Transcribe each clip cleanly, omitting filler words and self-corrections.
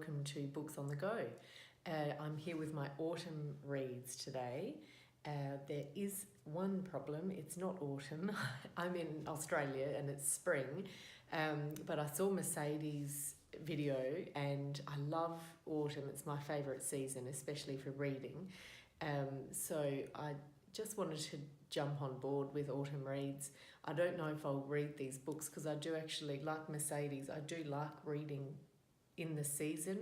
welcome to Books on the Go. I'm here with my autumn reads today. There is one problem, it's not autumn. I'm in Australia and it's spring, but I saw Mercedes' video and I love autumn. It's my favourite season, especially for reading. So I just wanted to jump on board with autumn reads. I don't know if I'll read these books because I do actually, like Mercedes, I do like reading in the season.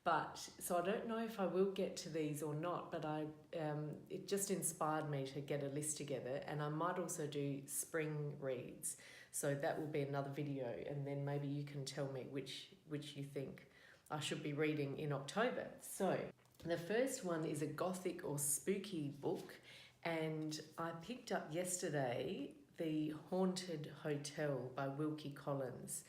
But so I don't know if I will get to these or not, but it just inspired me to get a list together, and I might also do spring reads. So that will be another video, and then maybe you can tell me which you think I should be reading in October. So the first one is a gothic or spooky book, and I picked up yesterday The Haunted Hotel by Wilkie Collins.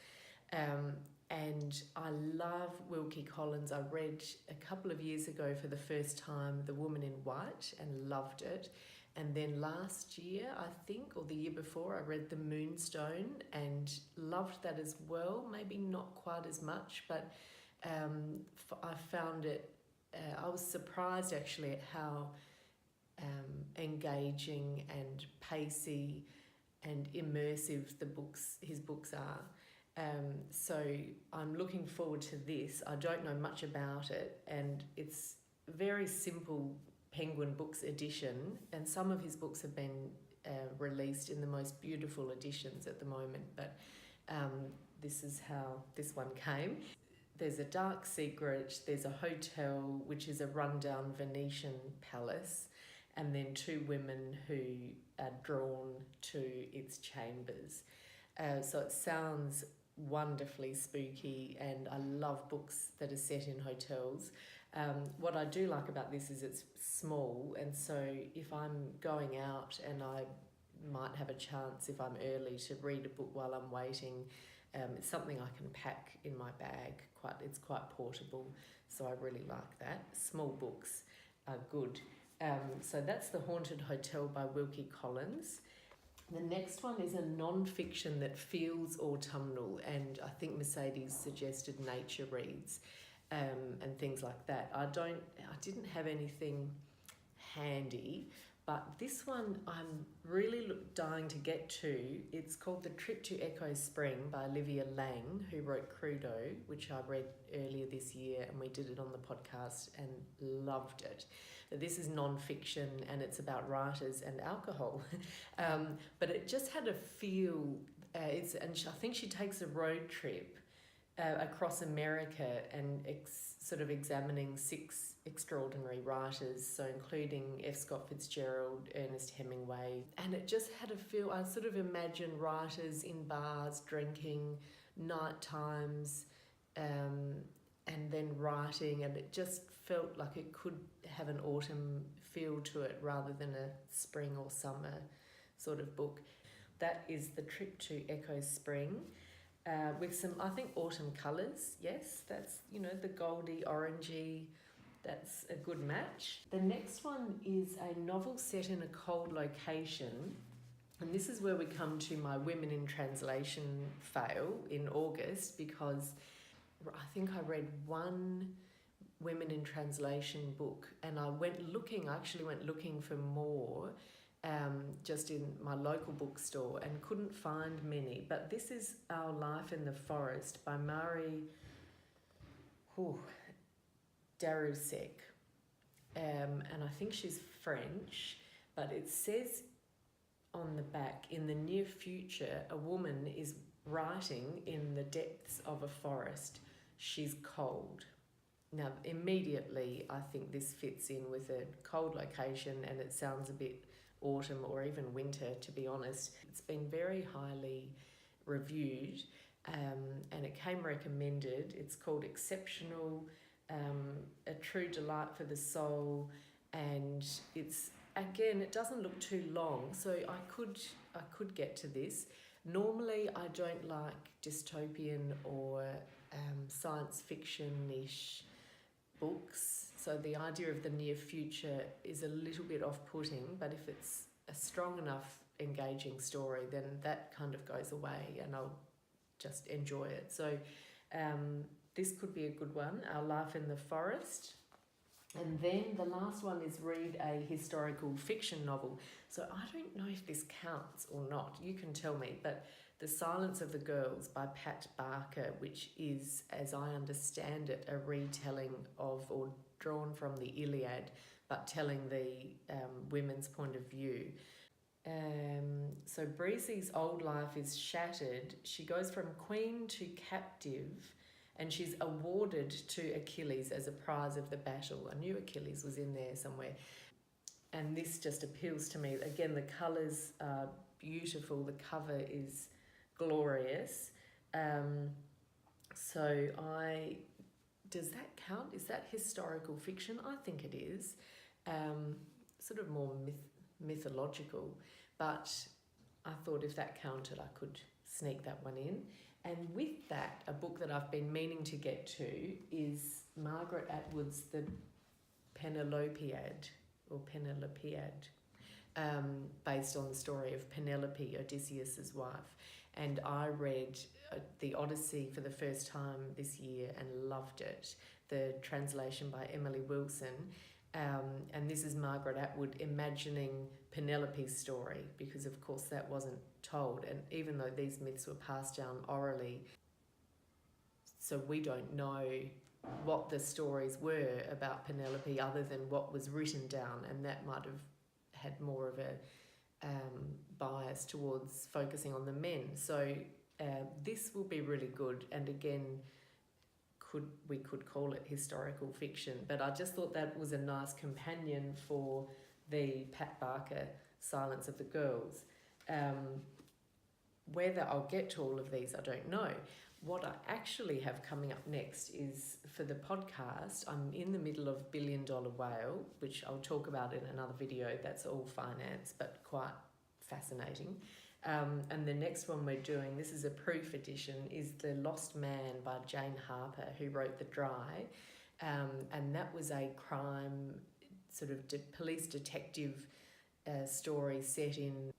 And I love Wilkie Collins. I read a couple of years ago for the first time The Woman in White and loved it. And then last year, I think, or the year before, I read The Moonstone and loved that as well. Maybe not quite as much, but I found it, I was surprised actually at how engaging and pacey and immersive his books are. So I'm looking forward to this. I don't know much about it, and it's very simple Penguin Books edition, and some of his books have been released in the most beautiful editions at the moment, but this is how this one came. There's a dark secret, there's a hotel which is a rundown Venetian palace, and then two women who are drawn to its chambers. So it sounds wonderfully spooky, and I love books that are set in hotels. What I do like about this is it's small, and so if I'm going out and I might have a chance, if I'm early, to read a book while I'm waiting, it's something I can pack in my bag. It's quite portable, so I really like that. Small books are good. So that's The Haunted Hotel by Wilkie Collins. The next one is a non-fiction that feels autumnal, and I think Mercedes suggested nature reads and things like that. I didn't have anything handy, but this one I'm really dying to get to. It's called The Trip to Echo Spring by Olivia Laing, who wrote Crudo, which I read earlier this year, and we did it on the podcast and loved it. This is non-fiction and it's about writers and alcohol, but it just had a feel. I think she takes a road trip across America and sort of examining 6 extraordinary writers, so including F. Scott Fitzgerald, Ernest Hemingway, and it just had a feel. I sort of imagine writers in bars drinking, night times, and then writing, and it just felt like it could have an autumn feel to it rather than a spring or summer sort of book. That is The Trip to Echo Spring, with some, I think, autumn colours. Yes, that's, the goldy, orangey, that's a good match. The next one is a novel set in a cold location, and this is where we come to my Women in Translation fail in August, because I think I read one Women in Translation book, and I actually went looking for more just in my local bookstore and couldn't find many. But this is Our Life in the Forest by Darrieussecq, and I think she's French, but it says on the back, in the near future, a woman is writing in the depths of a forest. She's cold. Now, immediately, I think this fits in with a cold location, and it sounds a bit autumn or even winter, to be honest. It's been very highly reviewed, and it came recommended. It's called Exceptional, A True Delight for the Soul, and it's, again, it doesn't look too long, so I could get to this. Normally, I don't like dystopian or science fiction-ish books, so the idea of the near future is a little bit off-putting, but if it's a strong enough engaging story, then that kind of goes away and I'll just enjoy it. So this could be a good one, Our Life in the Forest. And then the last one is read a historical fiction novel. So I don't know if this counts or not. You can tell me. But The Silence of the Girls by Pat Barker, which is, as I understand it, a retelling of or drawn from the Iliad, but telling the women's point of view. So Breezy's old life is shattered. She goes from queen to captive, and she's awarded to Achilles as a prize of the battle. I knew Achilles was in there somewhere. And this just appeals to me. Again, the colours are beautiful. The cover is glorious. Does that count? Is that historical fiction? I think it is. Sort of more mythological. But I thought if that counted, I could sneak that one in. And with that, a book that I've been meaning to get to is Margaret Atwood's The Penelopiad, based on the story of Penelope, Odysseus's wife. And I read The Odyssey for the first time this year and loved it. The translation by Emily Wilson. And this is Margaret Atwood imagining Penelope's story, because of course that wasn't told. And even though these myths were passed down orally, so we don't know what the stories were about Penelope other than what was written down, and that might have had more of a bias towards focusing on the men. So this will be really good, and again, we could call it historical fiction, but I just thought that was a nice companion for the Pat Barker Silence of the Girls. Whether I'll get to all of these, I don't know. What I actually have coming up next is, for the podcast, I'm in the middle of Billion Dollar Whale, which I'll talk about in another video. That's all finance, but quite fascinating. And the next one we're doing, this is a proof edition, is The Lost Man by Jane Harper, who wrote The Dry. And that was a crime, sort of police detective story set in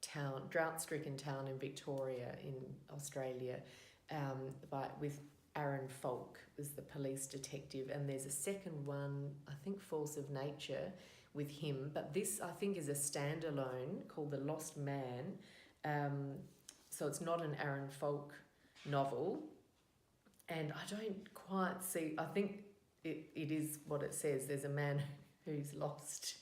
drought-stricken town in Victoria in Australia, with Aaron Falk was the police detective. And there's a second one, I think Force of Nature, with him. But this, I think, is a standalone called The Lost Man. So it's not an Aaron Falk novel. And I don't quite see, I think it is what it says. There's a man who's lost.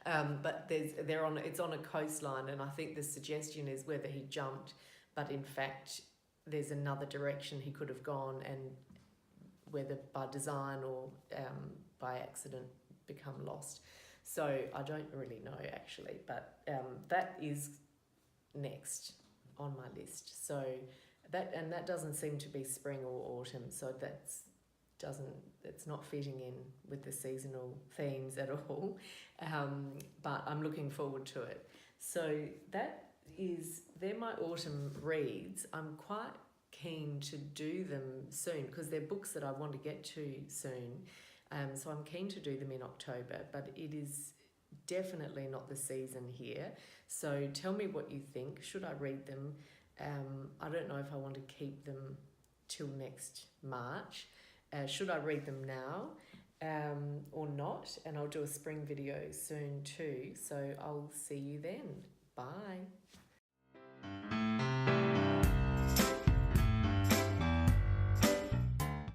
But it's on a coastline, and I think the suggestion is whether he jumped, but in fact there's another direction he could have gone, and whether by design or by accident become lost. So I don't really know actually, but that is next on my list. So that doesn't seem to be spring or autumn, so it's not fitting in with the seasonal themes at all, but I'm looking forward to it. So they're my autumn reads. I'm quite keen to do them soon because they're books that I want to get to soon, so I'm keen to do them in October, but it is definitely not the season here. So tell me what you think. Should I read them? I don't know if I want to keep them till next March. Should I read them now or not? And I'll do a spring video soon too. So I'll see you then. Bye.